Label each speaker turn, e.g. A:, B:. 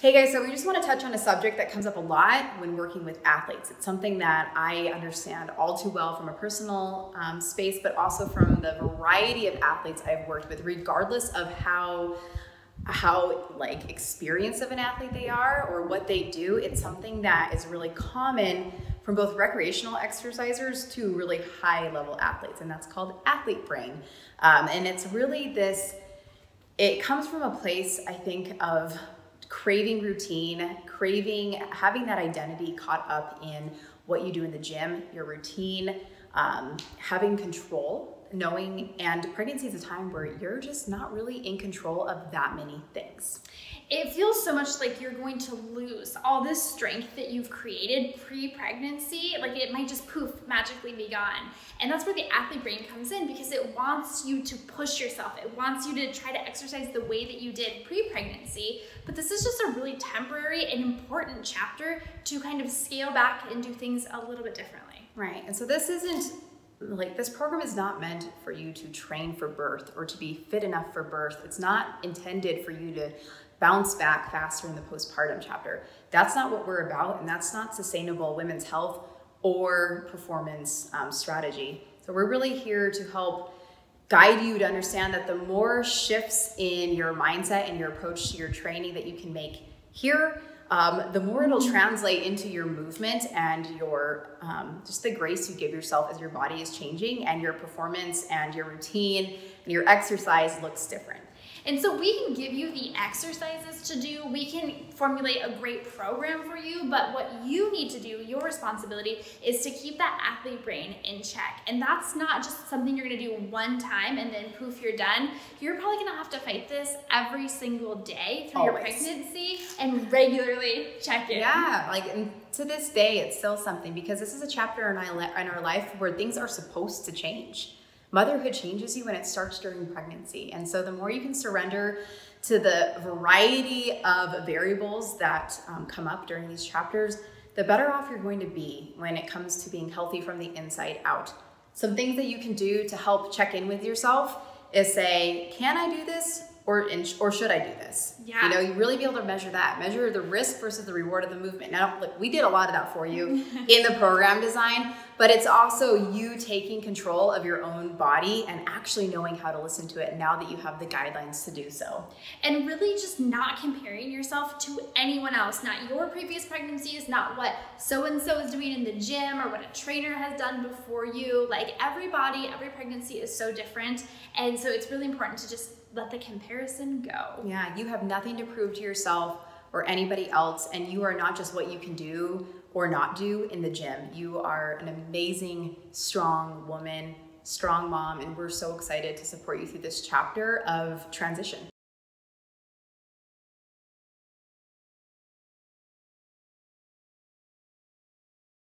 A: Hey guys, so we just want to touch on a subject that comes up a lot when working with athletes. It's something that I understand all too well from a personal space, but also from the variety of athletes I've worked with, regardless of how like experienced of an athlete they are or what they do. It's something that is really common from both recreational exercisers to really high level athletes, and that's called athlete brain. And it's really this, it comes from a place, I think, of craving routine, craving having that identity caught up in what you do in the gym, your routine, having control, knowing, and pregnancy is a time where you're just not really in control of that many things.
B: It feels so much like you're going to lose all this strength that you've created pre-pregnancy. Like it might just poof, magically be gone. And that's where the athlete brain comes in, because it wants you to push yourself. It wants you to try to exercise the way that you did pre-pregnancy. But this is just a really temporary and important chapter to kind of scale back and do things a little bit differently.
A: Right, and so this isn't, like, this program is not meant for you to train for birth or to be fit enough for birth. It's not intended for you to bounce back faster in the postpartum chapter. That's not what we're about, and that's not sustainable women's health or performance strategy. So we're really here to help guide you to understand that the more shifts in your mindset and your approach to your training that you can make here, the more it'll translate into your movement and your just the grace you give yourself as your body is changing and your performance and your routine and your exercise looks different.
B: And so we can give you the exercises to do, we can formulate a great program for you, but what you need to do, your responsibility, is to keep that athlete brain in check. And that's not just something you're gonna do one time and then poof, you're done. You're probably gonna have to fight this every single day through your pregnancy and regularly check in.
A: Yeah, like, and to this day, it's still something, because this is a chapter in our life where things are supposed to change. Motherhood changes you when it starts during pregnancy. And so the more you can surrender to the variety of variables that come up during these chapters, the better off you're going to be when it comes to being healthy from the inside out. Some things that you can do to help check in with yourself is say, can I do this? Or should I do this?
B: Yeah.
A: You know, you really be able to measure that. Measure the risk versus the reward of the movement. Now, look, we did a lot of that for you in the program design, but it's also you taking control of your own body and actually knowing how to listen to it now that you have the guidelines to do so.
B: And really just not comparing yourself to anyone else, not your previous pregnancies, not what so-and-so is doing in the gym or what a trainer has done before you. Like everybody, every pregnancy is so different. And so it's really important to just let the comparison go.
A: Yeah, you have nothing to prove to yourself or anybody else, and you are not just what you can do or not do in the gym. You are an amazing, strong woman, strong mom, and we're so excited to support you through this chapter of transition.